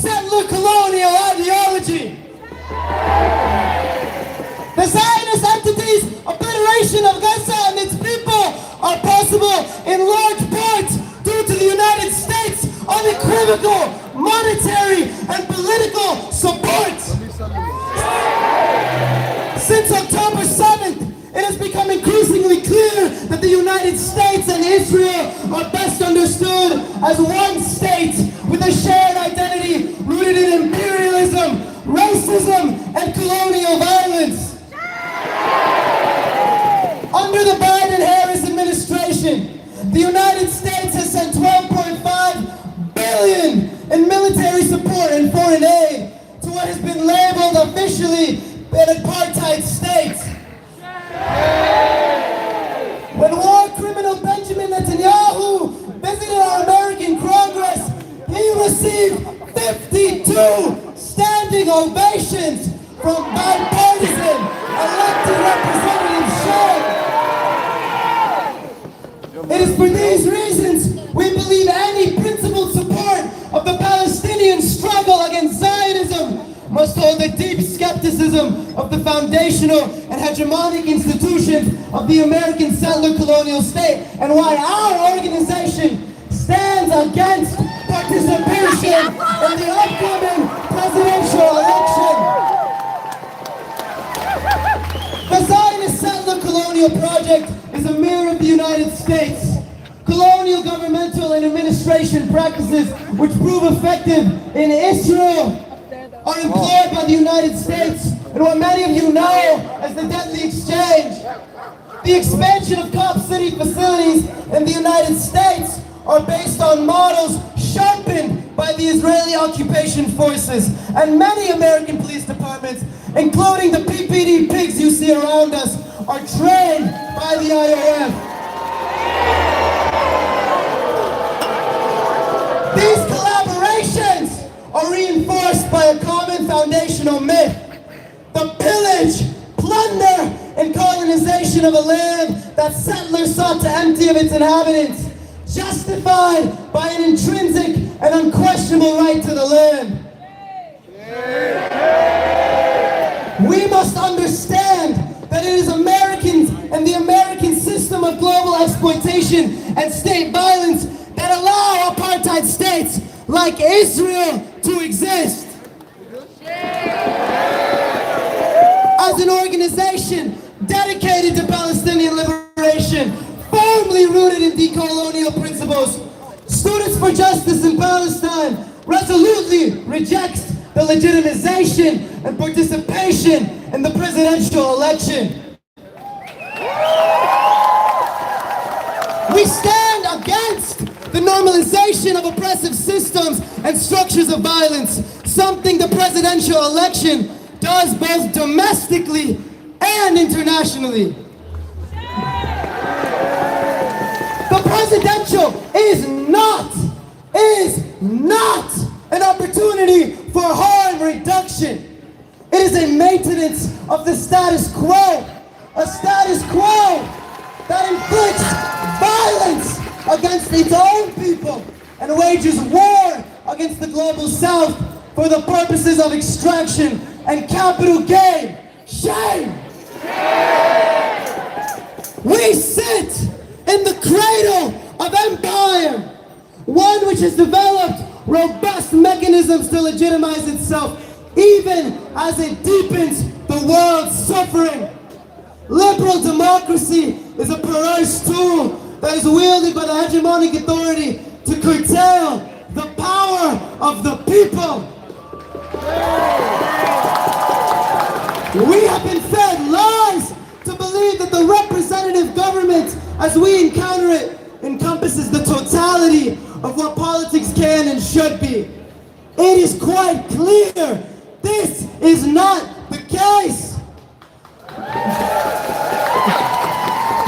settler colonial ideology. The Zionist entity's obliteration of Gaza and its people are possible in large part due to the United States' unequivocal monetary and political support. Since October 7th, it has become increasingly clear that the United States and Israel are best understood as one state with a shared identity rooted in imperialism, racism, and colonial violence. Under the Biden-Harris administration, the United States has sent $12.5 billion in military support and foreign aid to what has been labeled officially an apartheid state. When war criminal Benjamin Netanyahu visited our American Congress, he received 52 standing ovations from bipartisan elected representatives. It is for these reasons we believe any principled support of the Palestinian struggle against Zionism must hold a deep skepticism of the foundational and hegemonic institutions of the American settler colonial state, and why our organization stands against participation in the upcoming presidential election. The Zionist settler colonial project is a mirror of the United States. Colonial governmental and administration practices which prove effective in Israel are employed by the United States in what many of you know as the deadly exchange. The expansion of Cop City facilities in the United States are based on models sharpened by the Israeli occupation forces, and many American police departments, including the PPD pigs you see around us, are trained by the IOF. These collaborations are reinforced by a common foundational myth: the pillage, plunder, and colonization of a land that settlers sought to empty of its inhabitants, justified by an intrinsic and unquestionable right to the land. We must understand that it is Americans and the American system of global exploitation and state violence that allow apartheid states like Israel to exist. As an organization dedicated to Palestinian liberation, firmly rooted in decolonial principles, Students for Justice in Palestine resolutely rejects the legitimization and participation in the presidential election. We stand against the normalization of oppressive systems and structures of violence, something the presidential election does both domestically and internationally. The presidential is not an opportunity for harm reduction. It is a maintenance of the status quo, a status quo that inflicts violence against its own people and wages war against the global south for the purposes of extraction and capital gain. Shame! We sit in the cradle of empire, one which has developed robust mechanisms to legitimize itself, even as it deepens the world's suffering. Liberal democracy is a perverse tool that is wielded by the hegemonic authority to curtail the power of the people. We have been fed lies to believe that the representative government, as we encounter it, encompasses the totality of what politics can and should be. It is quite clear this is not the case.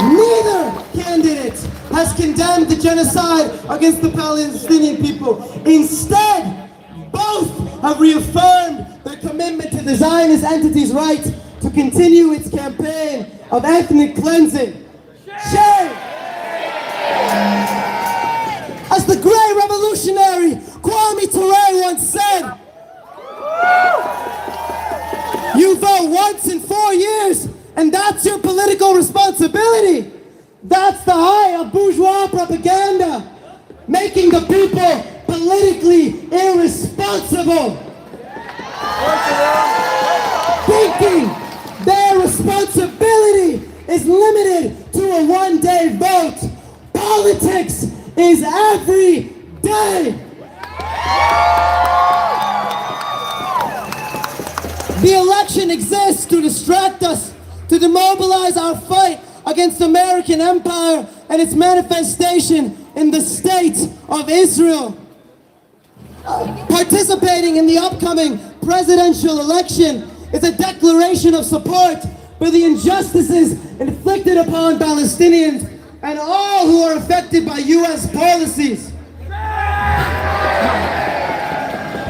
Neither candidate has condemned the genocide against the Palestinian people. Instead, both have reaffirmed their commitment to the Zionist entity's right to continue its campaign of ethnic cleansing. Shame! As the great revolutionary Kwame Ture once said, political responsibility. That's the height of bourgeois propaganda, making the people politically irresponsible, thinking their responsibility is limited to a one-day vote. Politics is every day. The election exists to distract us, to demobilize our fight against American empire and its manifestation in the state of Israel. Participating in the upcoming presidential election is a declaration of support for the injustices inflicted upon Palestinians and all who are affected by U.S. policies.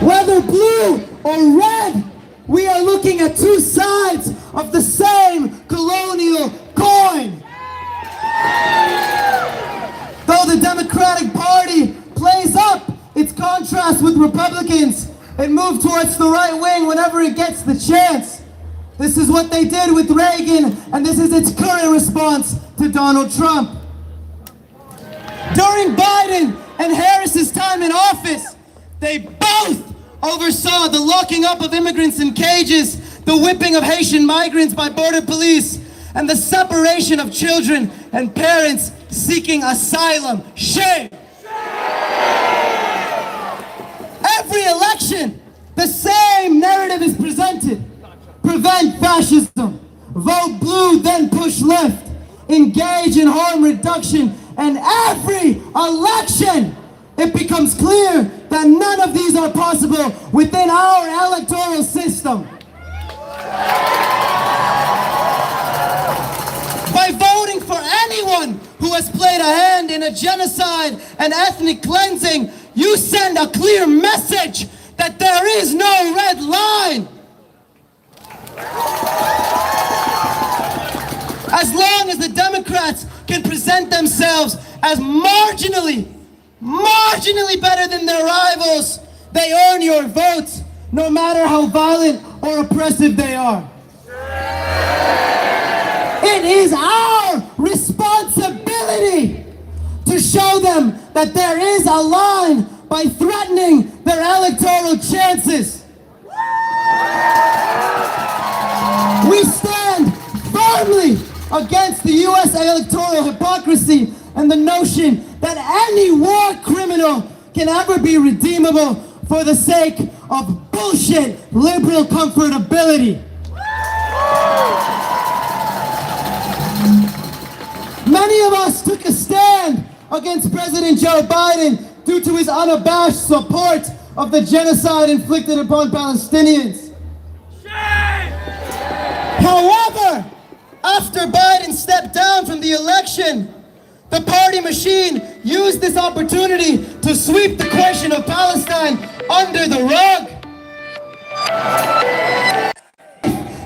Whether blue or red, we are looking at two sides of the same colonial coin. Though the Democratic Party plays up its contrast with Republicans and moves towards the right wing whenever it gets the chance. This is what they did with Reagan, and this is its current response to Donald Trump. During Biden and Harris's time in office, they both oversaw the locking up of immigrants in cages, the whipping of Haitian migrants by border police, and the separation of children and parents seeking asylum. Shame! Every election, the same narrative is presented. Prevent fascism. Vote blue, then push left. Engage in harm reduction. And every election, it becomes clear that none of these are possible within our electoral system. By voting for anyone who has played a hand in a genocide and ethnic cleansing, you send a clear message that there is no red line. As long as the Democrats can present themselves as marginally better than their rivals, they earn your votes, no matter how violent or oppressive they are. It is our responsibility to show them that there is a line by threatening their electoral chances. We stand firmly against the U.S. electoral hypocrisy and the notion that any war criminal can ever be redeemable for the sake of bullshit liberal comfortability. Many of us took a stand against President Joe Biden due to his unabashed support of the genocide inflicted upon Palestinians. However, after Biden stepped down from the election, the party machine used this opportunity to sweep the question of Palestine under the rug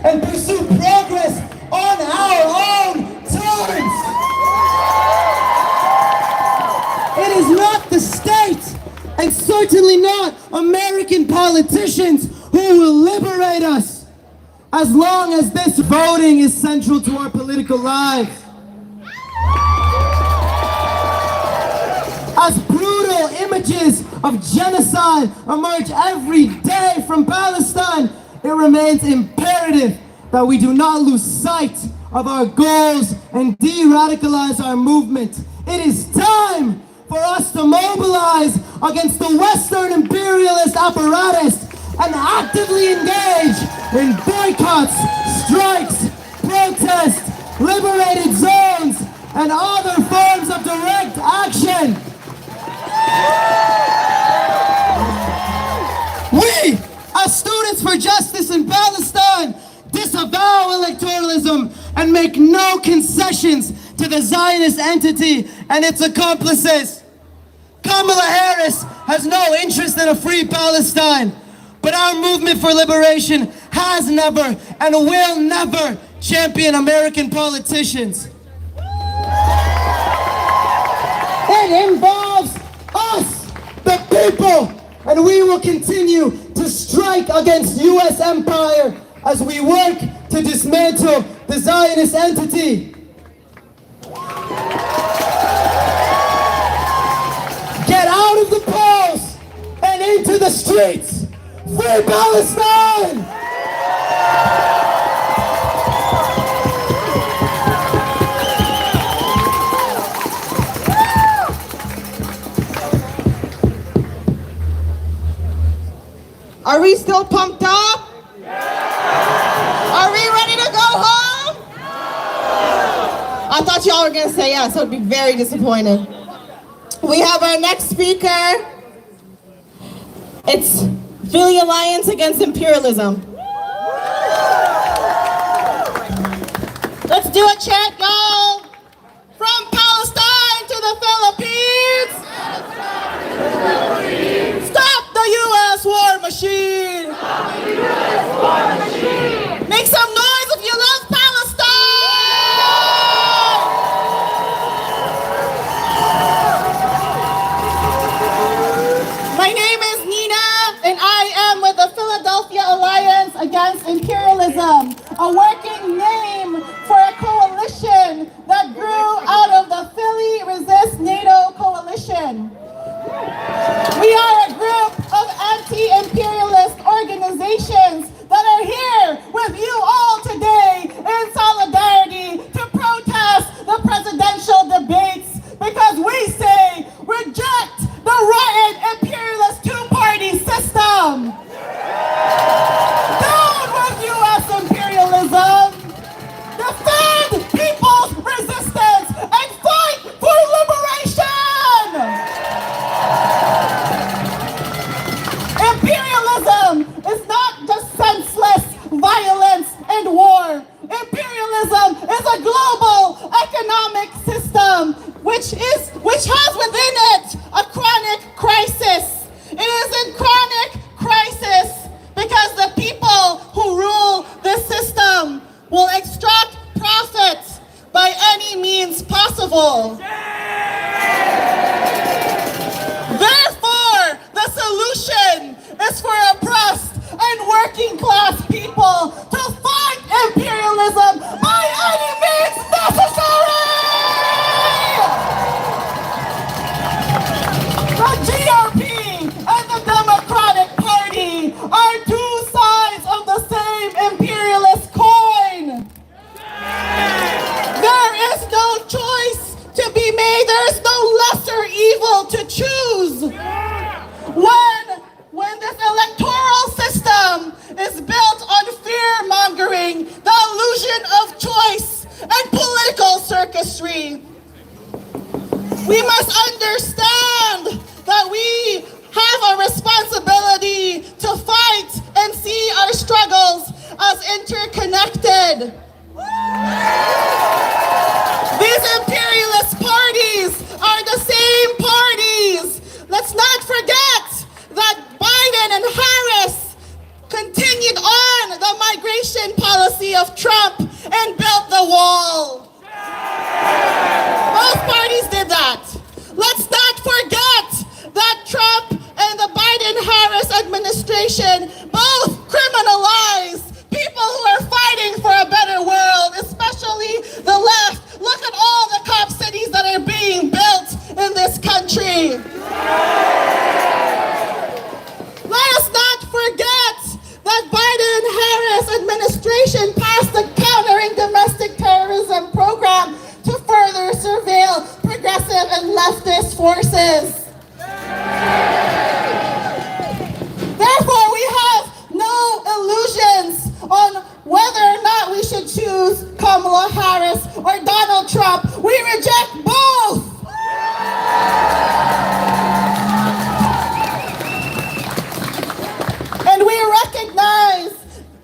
and pursue progress on our own terms. It is not the state, and certainly not American politicians, who will liberate us, as long as this voting is central to our political lives. As brutal images of genocide emerge every day from Palestine, it remains imperative that we do not lose sight of our goals and de-radicalize our movement. It is time for us to mobilize against the Western imperialist apparatus and actively engage in boycotts, strikes, protests, liberated zones, and other forms of direct action. We, as Students for Justice in Palestine, disavow electoralism and make no concessions to the Zionist entity and its accomplices. Kamala Harris has no interest in a free Palestine, but our movement for liberation has never and will never champion American politicians. It involves us, the people, and we will continue to strike against U.S. empire as we work to dismantle the Zionist entity. Get out of the polls and into the streets. Free Palestine! Are we still pumped up? Are we ready to go home? I thought y'all were going to say yes, so I'd be very disappointed. We have our next speaker. It's Philly Alliance Against Imperialism. Let's do a chant, y'all. From Palestine to the Philippines. Stop the U.S. war machine. Make some noise if you love Palestine. My name is Nina, and I am with the Philadelphia Alliance Against Imperialism, a working name for a coalition that grew out of the Philly Resist NATO coalition. We are a group of anti-imperialist organizations that are here with you all today in solidarity to protest the presidential debates because we say reject the rotten imperialist two-party system. Down with U.S. imperialism. Defend people's resistance and fight for liberation. Imperialism is not just senseless violence and war. Imperialism is a global economic system which has within it a chronic crisis. It is in chronic crisis because the people who rule this system will extract profits by any means possible. Therefore, the solution is for oppressed and working class people to fight imperialism by any means necessary! The GRP and the Democratic Party are two sides of the same imperialist coin. There is no choice to be made. There is no lesser evil to choose. When this electoral system is built on fear-mongering, the illusion of choice, and political circusry, we must understand that we have a responsibility to fight and see our struggles as interconnected. These imperialist parties are the same parties. Let's not forget that Biden and Harris continued on the migration policy of Trump and built the wall. Both parties did that. Let's not forget that Trump and the Biden-Harris administration both criminalized people who are fighting for a better world, especially the left. Look at all the cop cities that are being built in this country. Let us not forget that Biden-Harris administration passed the Countering Domestic Terrorism program to further surveil progressive and leftist forces. Therefore, we have no illusions on whether or not we should choose Kamala Harris or Donald Trump. We reject both. And we recognize,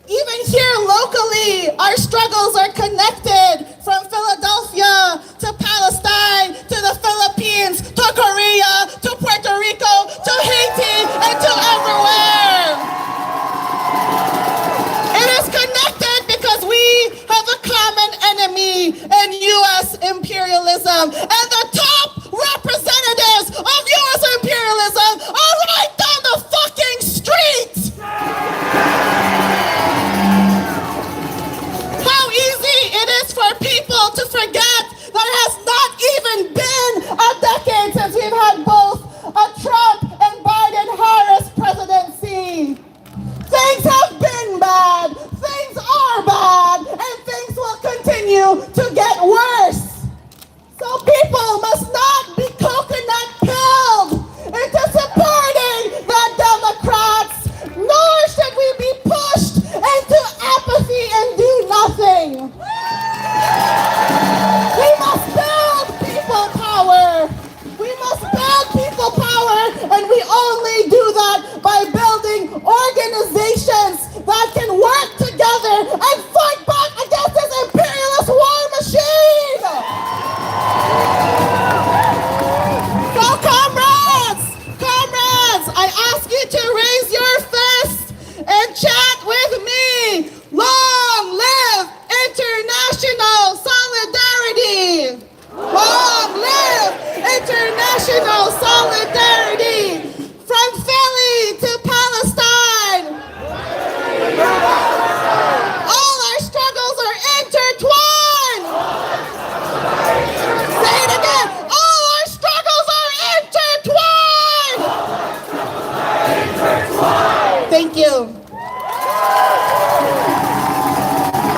even here locally, our struggles are connected from Philadelphia to Palestine, to the Philippines, to Korea, to Puerto Rico, to Haiti, and to everywhere. It is connected because we have a common enemy in U.S. imperialism. And the top representatives of U.S. imperialism are right down the fucking street.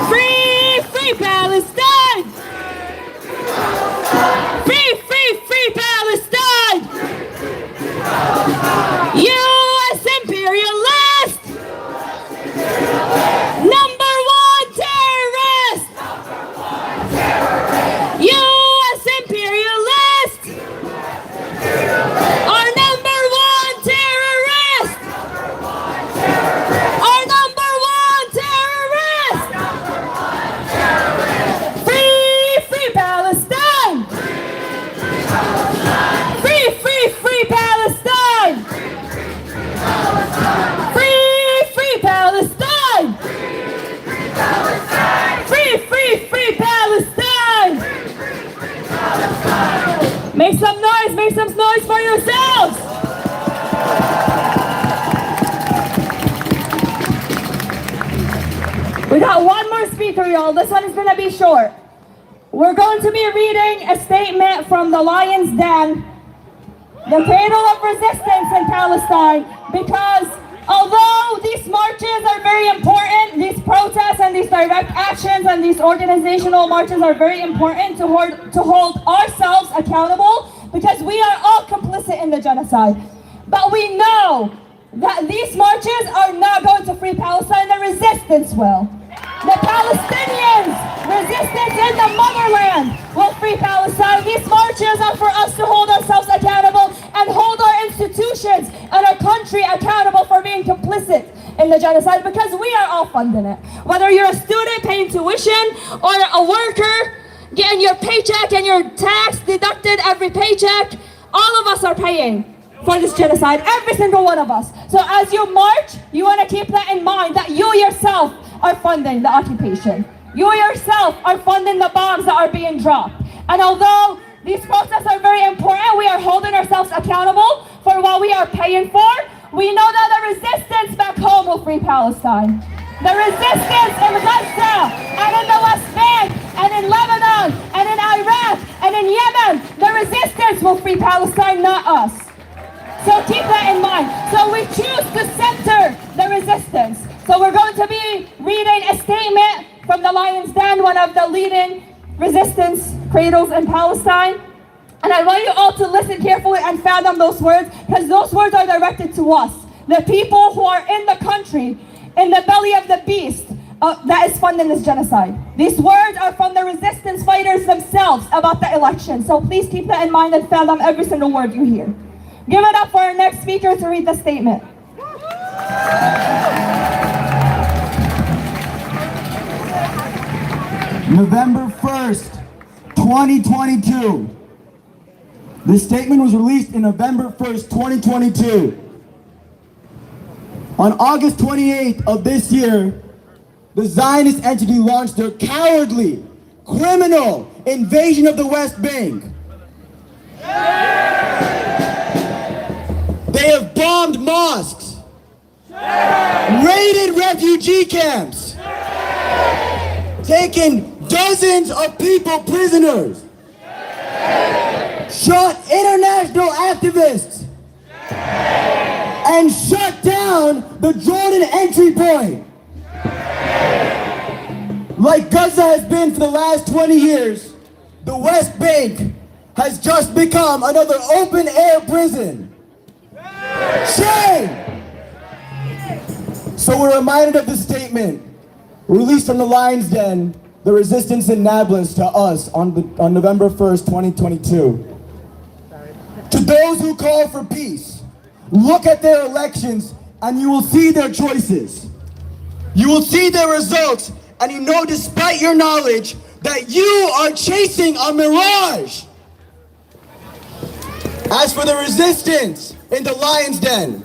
Free, free Palestine! Free, free, free Palestine! U.S. imperialist! Number one terrorist! U.S. imperialist! Our number one terrorist! Our number one terrorist! Free, free Palestine! Free, free, free Palestine! Free, free Palestine! Free, free, free Palestine! Make some noise for yourselves! We got one more speaker, y'all. This one is gonna be short. We're going to be reading a statement from the Lion's Den, the cradle of resistance in Palestine, because although these marches are very important, these protests and these direct actions and these organizational marches are very important to hold ourselves accountable, because we are all complicit in the genocide. But we know that these marches are not going to free Palestine, the resistance will. The Palestinians' resistance in the motherland will free Palestine. These marches are for us to hold ourselves accountable and hold our institutions and our country accountable for being complicit in the genocide, because we are all funding it. Whether you're a student paying tuition or a worker getting your paycheck and your tax deducted every paycheck, all of us are paying for this genocide, every single one of us. So as you march, you want to keep that in mind, that you yourself are funding the occupation. You yourself are funding the bombs that are being dropped. And although these protests are very important, we are holding ourselves accountable for what we are paying for. We know that the resistance back home will free Palestine. The resistance in Gaza and in the West Bank and in Lebanon and in Iraq and in Yemen, the resistance will free Palestine, not us. So keep that in mind. So we choose to center the resistance. So we're going to be reading a statement from the Lion's Den, one of the leading resistance cradles in Palestine. And I want you all to listen carefully and fathom those words, because those words are directed to us, the people who are in the country, in the belly of the beast that is funding this genocide. These words are from the resistance fighters themselves about the election. So please keep that in mind and fathom every single word you hear. Give it up for our next speaker to read the statement. November 1st, 2022. This statement was released in November 1st, 2022. On August 28th of this year, the Zionist entity launched their cowardly, criminal invasion of the West Bank. They have bombed mosques, raided refugee camps, taken dozens of people prisoners, shot international activists, and shut down the Jordan entry point. Like Gaza has been for the last 20 years, the West Bank has just become another open-air prison. Shame! So we're reminded of the statement released from the Lion's Den, the resistance in Nablus, to us on November 1st, 2022. To those who call for peace, look at their elections and you will see their choices. You will see their results, and you know, despite your knowledge, that you are chasing a mirage. As for the resistance in the Lion's Den,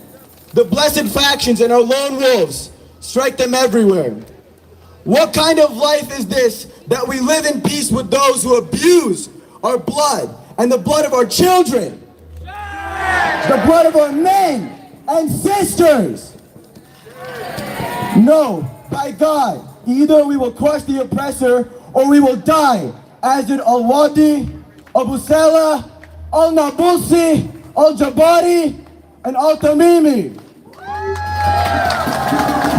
the blessed factions and our lone wolves strike them everywhere. What kind of life is this that we live in peace with those who abuse our blood and the blood of our children, the blood of our men and sisters? No, by God, either we will crush the oppressor or we will die, as did Al-Wadi, Abu Salah, Al-Nabulsi, Al-Jabari, and Al-Tamimi.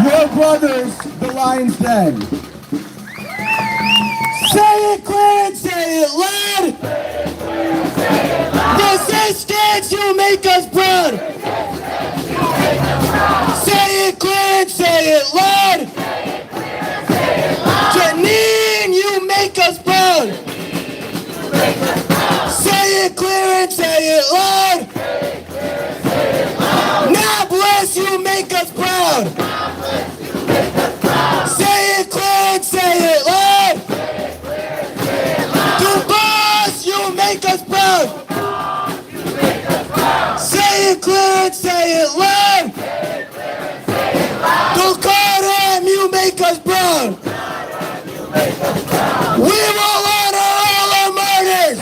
Your brothers, the Lion's Den. Say it clear and say it loud. Resistance, you make us proud. Say it clear and say it loud. Janine, you make us proud. Say it clear and say it loud. Nablus, you make us proud. Say it clear and say it loud. Dubas, you make us proud. Say it clear and say it loud. Dulkaram, you make us proud. We will honor all our martyrs.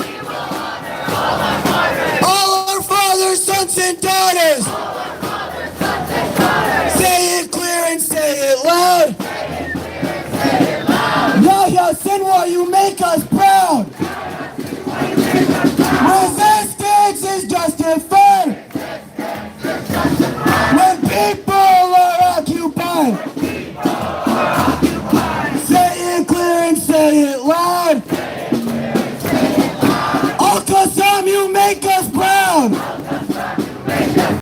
All our fathers, sons, and daughters. Say it clear and say it loud. Yahya Sinwar, you make us